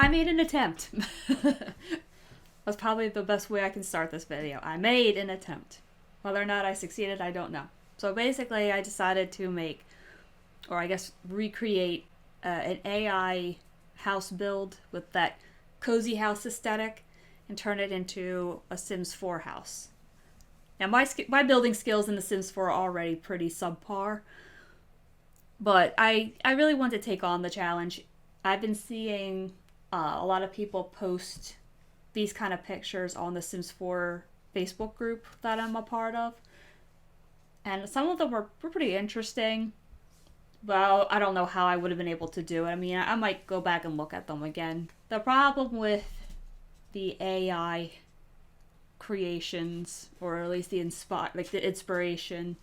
I made an attempt. That's probably the best way I can start this video. I made an attempt. Whether or not I succeeded, I don't know. So basically, I decided to make, or I guess recreate, an AI house build with that cozy house aesthetic and turn it into a Sims 4 house. Now, my building skills in The Sims 4 are already pretty subpar, but I really want to take on the challenge. I've been seeing a lot of people post these kind of pictures on the Sims 4 Facebook group that I'm a part of. And some of them were pretty interesting. Well, I don't know how I would have been able to do it. I mean, I might go back and look at them again. The problem with the AI creations, or at least the inspiration,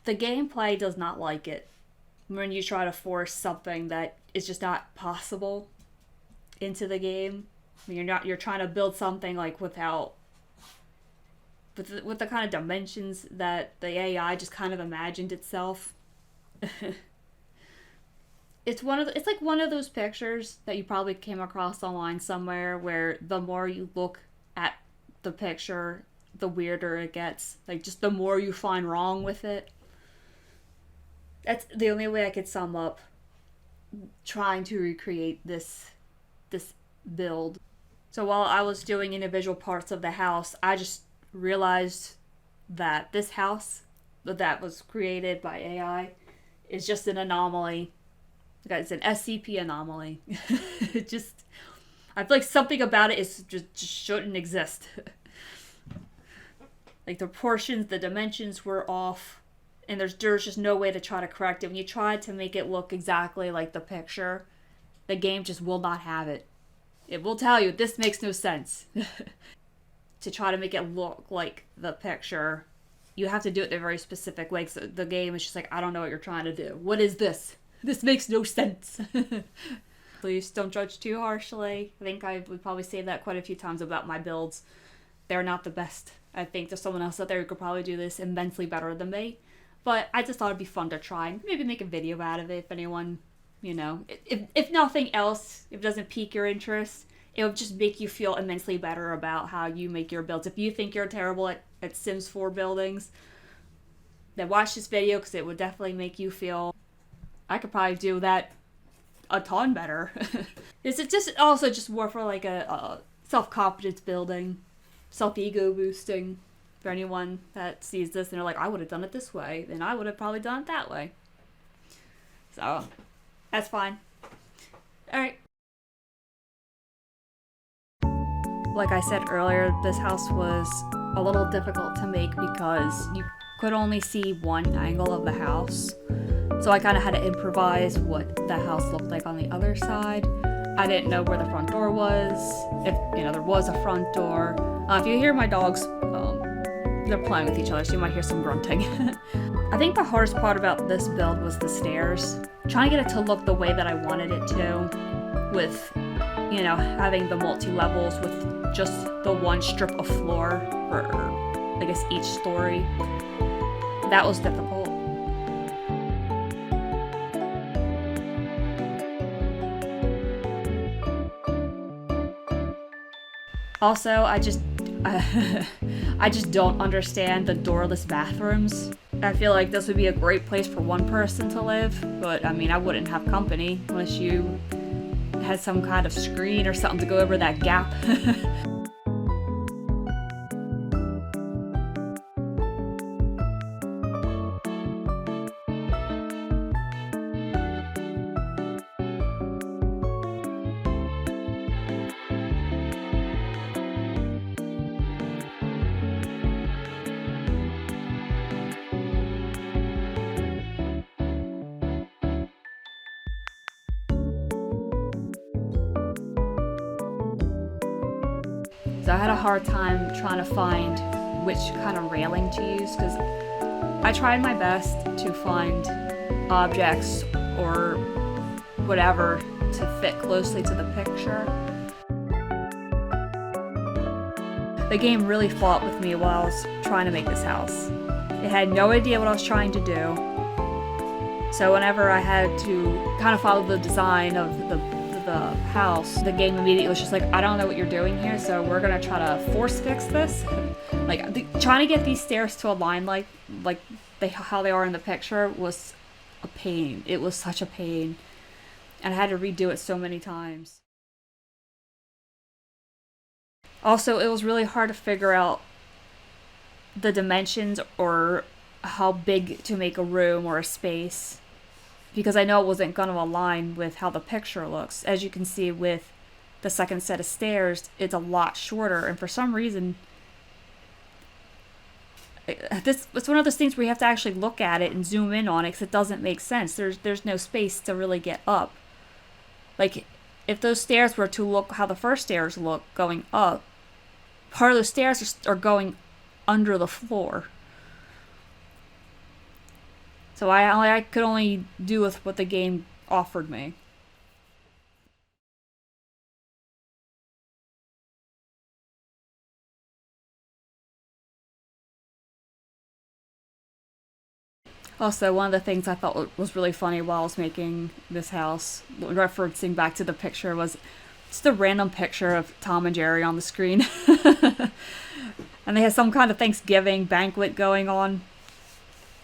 the gameplay does not like it when you try to force something that is just not possible into the game. I mean, you're trying to build something like with the kind of dimensions that the AI just kind of imagined itself. It's like one of those pictures that you probably came across online somewhere, where the more you look at the picture, the weirder it gets. Like, just the more you find wrong with it. That's the only way I could sum up trying to recreate this build. So while I was doing individual parts of the house, I just realized that this house that was created by AI is just an anomaly. It's an SCP anomaly. It just, I feel like something about it is just shouldn't exist. Like, the proportions, the dimensions were off, and there's just no way to try to correct it. When you try to make it look exactly like the picture, the game just will not have it. It will tell you, this makes no sense. To try to make it look like the picture, you have to do it in a very specific way. So the game is just like, I don't know what you're trying to do. What is this? This makes no sense. Please don't judge too harshly. I think I would probably say that quite a few times about my builds. They're not the best. I think there's someone else out there who could probably do this immensely better than me. But I just thought it'd be fun to try and maybe make a video out of it if anyone, if nothing else, if it doesn't pique your interest, it'll just make you feel immensely better about how you make your builds. If you think you're terrible at Sims 4 buildings, then watch this video, because it would definitely make you feel, I could probably do that a ton better. It's just also just more for like a self-confidence building, self-ego boosting. For anyone that sees this and they're like, I would have done it this way, then I would have probably done it that way. So, that's fine. Alright. Like I said earlier, this house was a little difficult to make because you could only see one angle of the house. So I kind of had to improvise what the house looked like on the other side. I didn't know where the front door was, if there was a front door. If you hear my dogs, they're playing with each other, so you might hear some grunting. I think the hardest part about this build was the stairs. Trying to get it to look the way that I wanted it to, with, having the multi-levels with just the one strip of floor for, I guess, each story. That was difficult. Also, I just don't understand the doorless bathrooms. I feel like this would be a great place for one person to live, but I mean, I wouldn't have company unless you had some kind of screen or something to go over that gap. So I had a hard time trying to find which kind of railing to use, because I tried my best to find objects or whatever to fit closely to the picture. The game really fought with me while I was trying to make this house. It had no idea what I was trying to do. So whenever I had to kind of follow the design of the the house, the game immediately was just like, I don't know what you're doing here, so we're gonna try to force fix this. Trying to get these stairs to align how they are in the picture was a pain. It was such a pain. And I had to redo it so many times. Also, it was really hard to figure out the dimensions or how big to make a room or a space, because I know it wasn't going to align with how the picture looks. As you can see with the second set of stairs, it's a lot shorter, and for some reason, it's one of those things where you have to actually look at it and zoom in on it because it doesn't make sense. There's no space to really get up. Like, if those stairs were to look how the first stairs look going up, part of the stairs are going under the floor. So I could only do with what the game offered me. Also, one of the things I thought was really funny while I was making this house, referencing back to the picture, was just a random picture of Tom and Jerry on the screen. And they had some kind of Thanksgiving banquet going on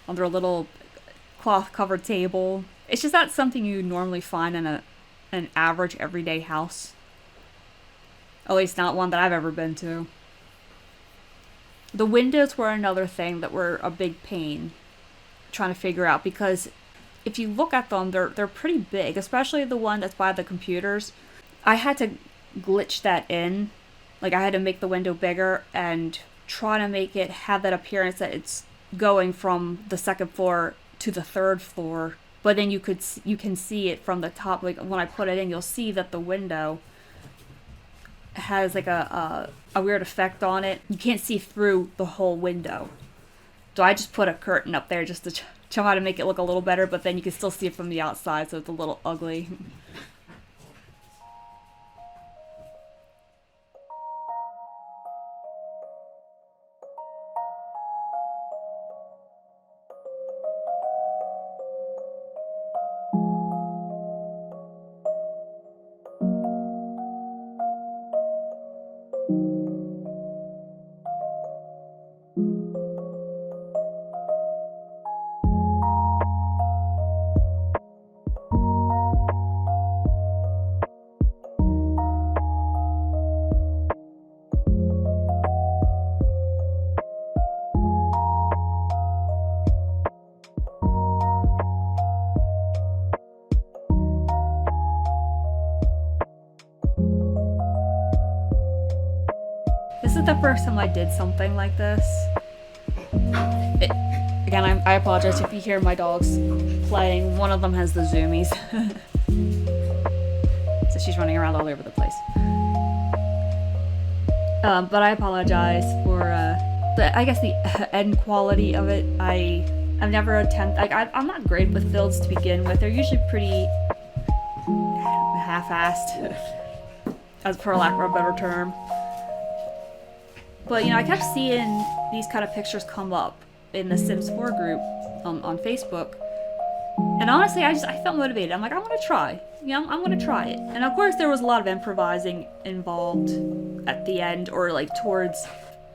their little cloth-covered table. It's just not something you normally find in an average, everyday house. At least not one that I've ever been to. The windows were another thing that were a big pain trying to figure out, because if you look at them, they're pretty big, especially the one that's by the computers. I had to glitch that in. Like, I had to make the window bigger and try to make it have that appearance that it's going from the second floor to the third floor. But then you can see it from the top. Like, when I put it in, you'll see that the window has like a weird effect on it. You can't see through the whole window. So I just put a curtain up there just to try to make it look a little better, but then you can still see it from the outside, so it's a little ugly. This is the first time I did something like this. Again, I apologize if you hear my dogs playing. One of them has the zoomies. So she's running around all over the place. But I apologize for the end quality of it. I've never I'm not great with builds to begin with. They're usually pretty half-assed, as for lack of a better term. But, I kept seeing these kind of pictures come up in the Sims 4 group on Facebook. And honestly, I felt motivated. I'm like, I want to try. I'm going to try it. And of course, there was a lot of improvising involved at the end, or like towards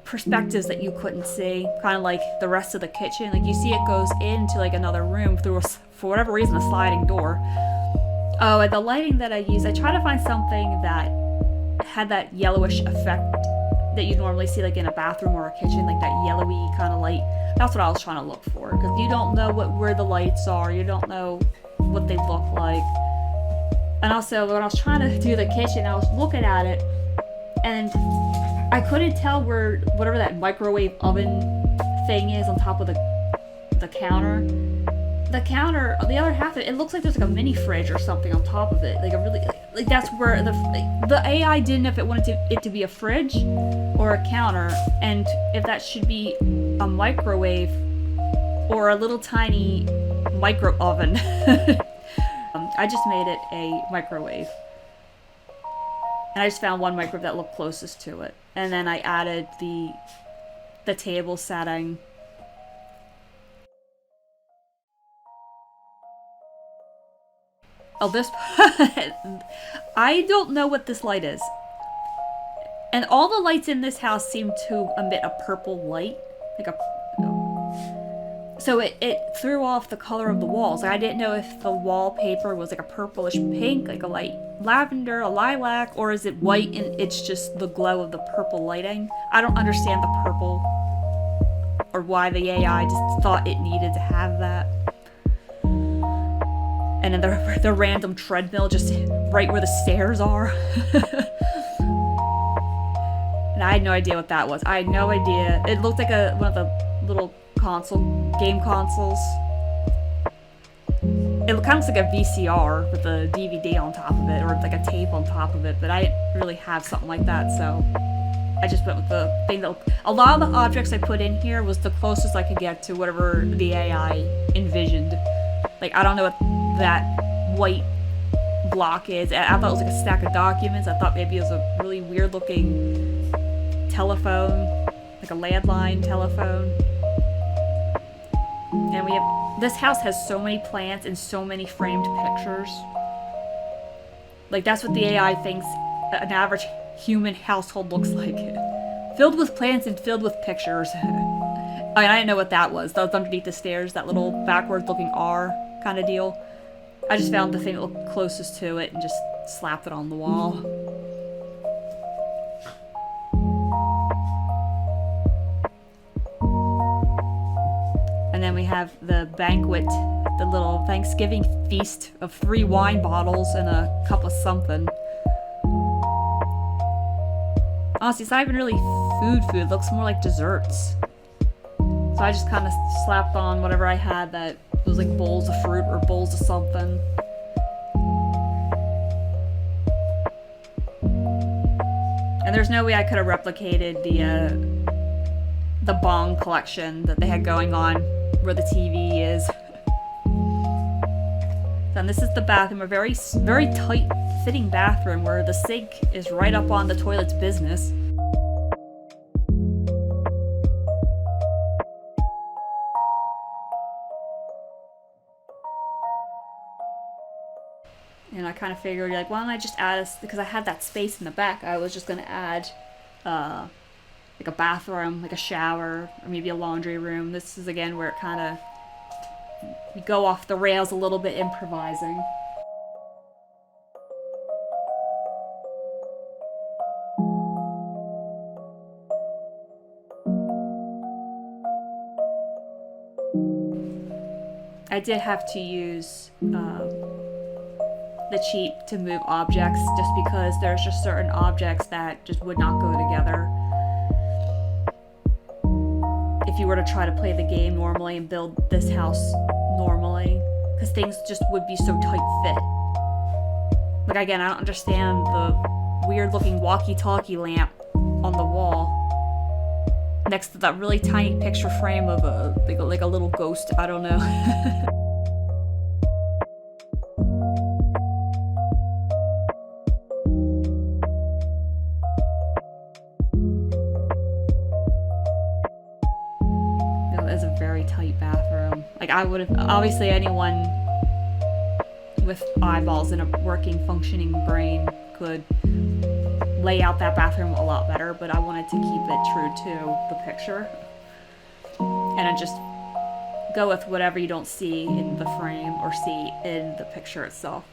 perspectives that you couldn't see. Kind of like the rest of the kitchen. Like, you see it goes into like another room through, for whatever reason, a sliding door. Oh, and the lighting that I used, I tried to find something that had that yellowish effect that you normally see like in a bathroom or a kitchen, like that yellowy kind of light. That's what I was trying to look for, because you don't know where the lights are, you don't know what they look like. And also, when I was trying to do the kitchen, I was looking at it, and I couldn't tell where whatever that microwave oven thing is on top of the counter. The counter, the other half of it looks like there's like a mini fridge or something on top of it. Like a really, like that's where the AI didn't know if it wanted it to be a fridge or a counter, and if that should be a microwave or a little tiny micro oven. I just made it a microwave. And I just found one microwave that looked closest to it. And then I added the table setting. Oh, this... I don't know what this light is. And all the lights in this house seem to emit a purple light. Like a... So it threw off the color of the walls. Like, I didn't know if the wallpaper was like a purplish pink, like a light lavender, a lilac, or is it white and it's just the glow of the purple lighting? I don't understand the purple, or why the AI just thought it needed to have that. And then the random treadmill just right where the stairs are. And I had no idea what that was. I had no idea. It looked like one of the little game consoles. It kind of looks like a VCR with a DVD on top of it, or like a tape on top of it, but I didn't really have something like that, so I just went with the thing that... A lot of the objects I put in here was the closest I could get to whatever the AI envisioned. Like, I don't know what that white block is. I thought it was like a stack of documents. I thought maybe it was a really weird looking telephone, like a landline telephone. And we have... This house has so many plants and so many framed pictures. Like, that's what the AI thinks an average human household looks like. Filled with plants and filled with pictures. I mean, I didn't know what that was. That was underneath the stairs, that little backwards looking R kind of deal. I just found the thing that looked closest to it and just slapped it on the wall. And then we have the banquet, the little Thanksgiving feast of 3 wine bottles and a cup of something. Honestly, it's not even really food. It looks more like desserts. So I just kind of slapped on whatever I had that was like bowls of fruit or bowls of something. And there's no way I could have replicated the bong collection that they had going on where the TV is. Then this is the bathroom, a very, very tight fitting bathroom where the sink is right up on the toilet's business. And I kind of figured, like, why don't I just add because I had that space in the back, I was just going to add like a bathroom, like a shower, or maybe a laundry room. This is again where it kind of, you go off the rails a little bit improvising. I did have to use the cheat to move objects just because there's just certain objects that just would not go together. If you were to try to play the game normally and build this house normally, because things just would be so tight fit. Like, again, I don't understand the weird looking walkie-talkie lamp on the wall next to that really tiny picture frame of like a little ghost. I don't know. Like, I would have, obviously anyone with eyeballs and a working, functioning brain could lay out that bathroom a lot better, but I wanted to keep it true to the picture. And I just go with whatever you don't see in the frame or see in the picture itself.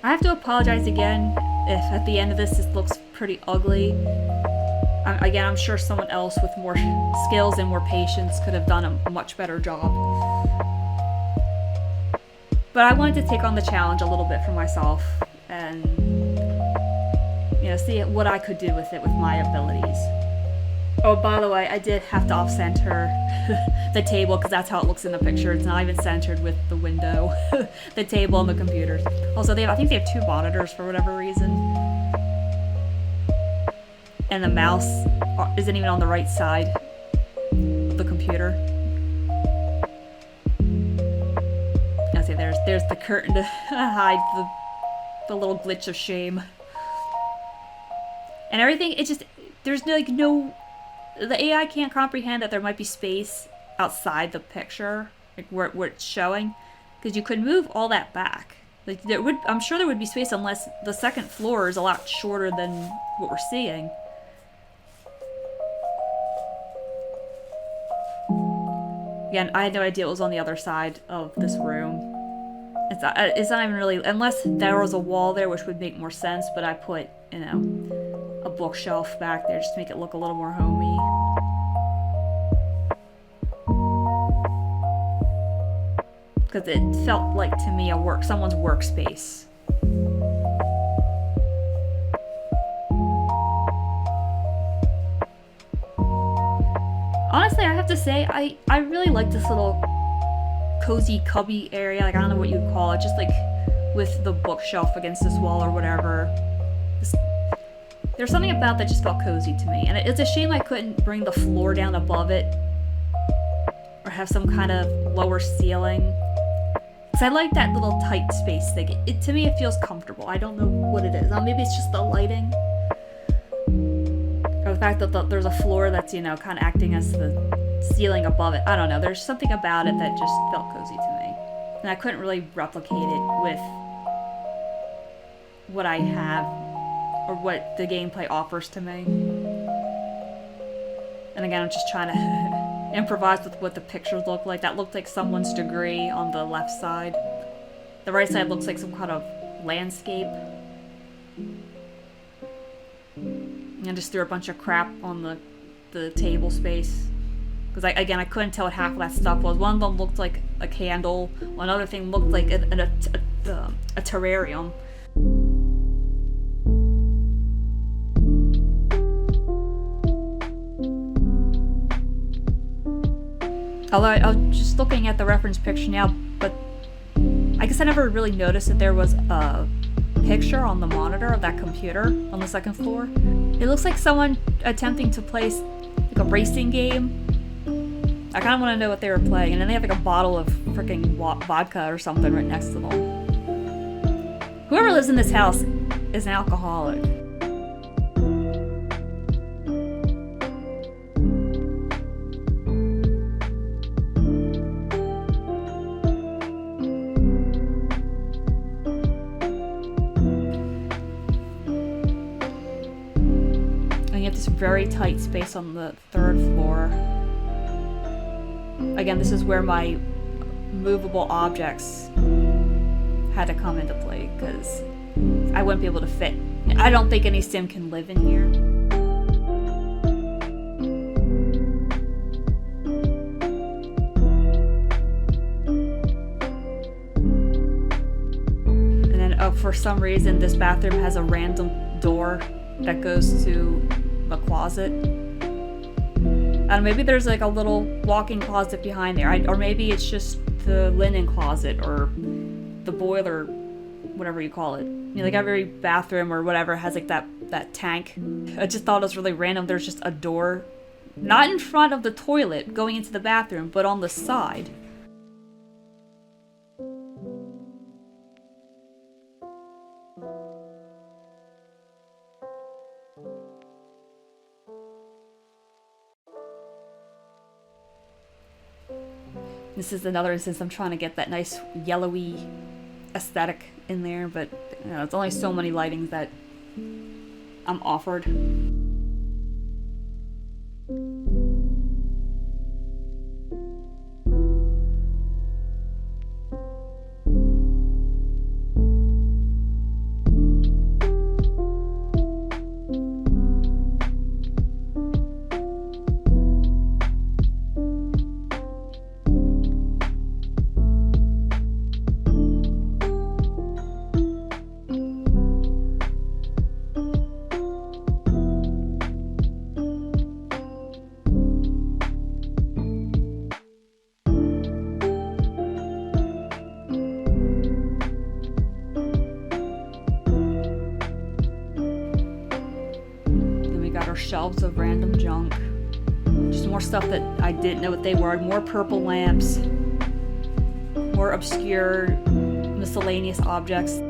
I have to apologize again if at the end of this looks pretty ugly. Again, I'm sure someone else with more skills and more patience could have done a much better job. But I wanted to take on the challenge a little bit for myself and, you know, see what I could do with it with my abilities. Oh, by the way, I did have to off-center the table because that's how it looks in the picture. It's not even centered with the window, the table, and the computers. Also, I think they have 2 monitors for whatever reason. And the mouse isn't even on the right side of the computer. there's the curtain to hide the little glitch of shame. And everything, it's just, there's like no, the AI can't comprehend that there might be space outside the picture, like where it's showing, because you could move all that back. Like I'm sure there would be space unless the second floor is a lot shorter than what we're seeing. Again, I had no idea it was on the other side of this room. It's not even really, unless there was a wall there, which would make more sense, but I put, you know, a bookshelf back there just to make it look a little more homey. Because it felt like, to me, someone's workspace. Honestly, I have to say, I really like this little cozy cubby area. Like, I don't know what you'd call it. Just like with the bookshelf against this wall or whatever. There's something about that just felt cozy to me. And it's a shame I couldn't bring the floor down above it. Or have some kind of lower ceiling. Because I like that little tight space thing. To me, it feels comfortable. I don't know what it is. Maybe it's just the lighting. Or the fact that there's a floor that's, you know, kind of acting as the ceiling above it. I don't know. There's something about it that just felt cozy to me. And I couldn't really replicate it with what I have or what the gameplay offers to me. And again, I'm just trying to improvise with what the pictures look like. That looked like someone's degree on the left side. The right side looks like some kind of landscape. And just threw a bunch of crap on the table space. Because I couldn't tell what half of that stuff was. One of them looked like a candle. One other thing looked like a terrarium. Although I was just looking at the reference picture now, but I guess I never really noticed that there was a picture on the monitor of that computer on the second floor. It looks like someone attempting to play like a racing game. I kind of want to know what they were playing. And then they have like a bottle of freaking vodka or something right next to them. Whoever lives in this house is an alcoholic. Very tight space on the third floor. Again, this is where my movable objects had to come into play because I wouldn't be able to fit. I don't think any sim can live in here. And then for some reason this bathroom has a random door that goes to a closet. And maybe there's like a little walk-in closet behind there, or maybe it's just the linen closet or the boiler, whatever you call it. You know, like every bathroom or whatever has like that tank. I just thought it was really random. There's just a door, not in front of the toilet going into the bathroom, but on the side. This is another instance I'm trying to get that nice yellowy aesthetic in there, but you know, it's only so many lightings that I'm offered. Shelves of random junk. Just more stuff that I didn't know what they were. More purple lamps. More obscure miscellaneous objects.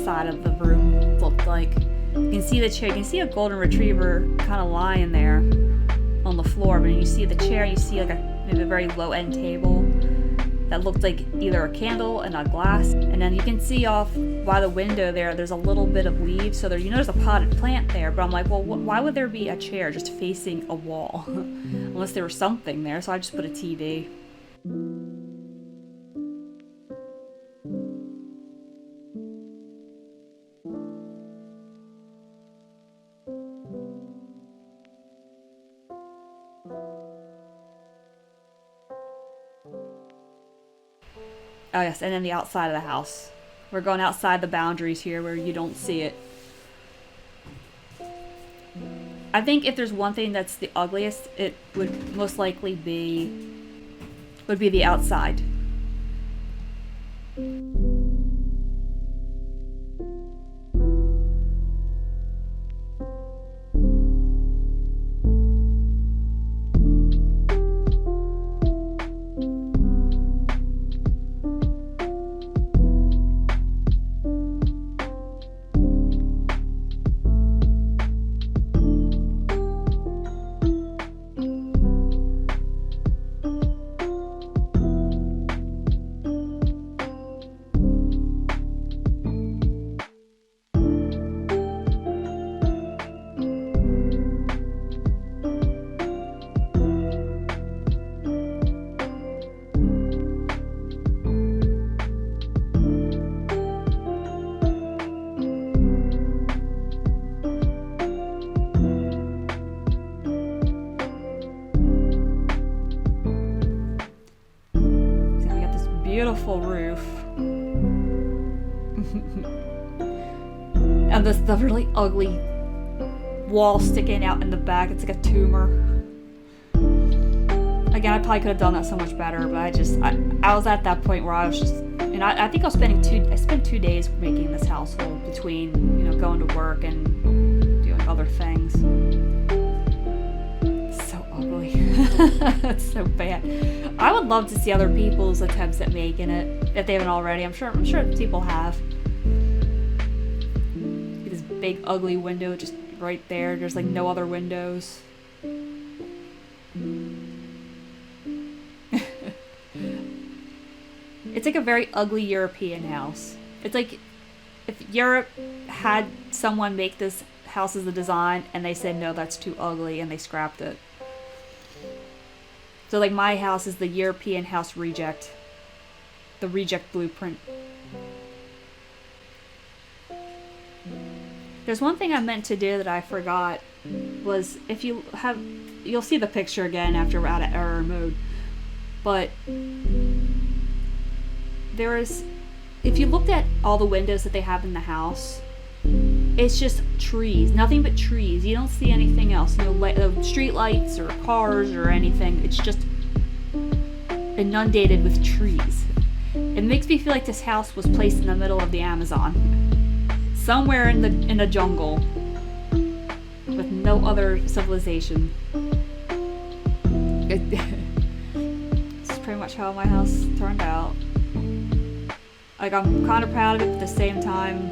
Side of the room looked like. You can see the chair, you can see a golden retriever kind of lying there on the floor, but you see the chair, you see like maybe a very low end table that looked like either a candle and a glass, and then you can see off by the window there's a little bit of leaves, so you know there's a potted plant there, but I'm like, well, why would there be a chair just facing a wall? Unless there was something there, so I just put a TV. Oh yes, and then the outside of the house. We're going outside the boundaries here where you don't see it. I think if there's one thing that's the ugliest, it would most likely be the outside. Beautiful roof. And the really ugly wall sticking out in the back. It's like a tumor. Again, I probably could have done that so much better, but I was at that point where I was just, and I think I spent 2 days making this household between, going to work and doing other things. So ugly. That's so bad. I would love to see other people's attempts at making it, if they haven't already. I'm sure people have. See this big ugly window just right there. There's like no other windows. It's like a very ugly European house. It's like if Europe had someone make this house as a design and they said, no, that's too ugly, and they scrapped it. So like my house is the European house reject. The reject blueprint. There's one thing I meant to do that I forgot, was you'll see the picture again after we're out of error mode, but if you looked at all the windows that they have in the house, it's just trees, nothing but trees. You don't see anything else, no street lights or cars or anything. It's just inundated with trees. It makes me feel like this house was placed in the middle of the Amazon, somewhere in the jungle, with no other civilization. It's pretty much how my house turned out. Like, I'm kind of proud of it, but at the same time,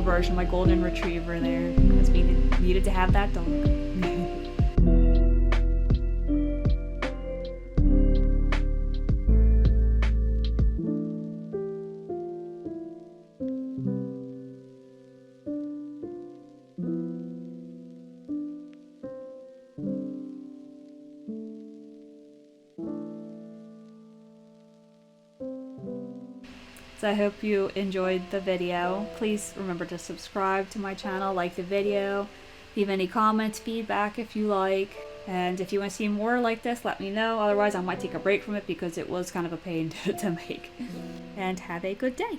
version of my golden retriever there, because we needed to have that dog. So I hope you enjoyed the video. Please remember to subscribe to my channel, like the video, leave any comments, feedback if you like. And if you want to see more like this, let me know. Otherwise, I might take a break from it because it was kind of a pain to make. And have a good day.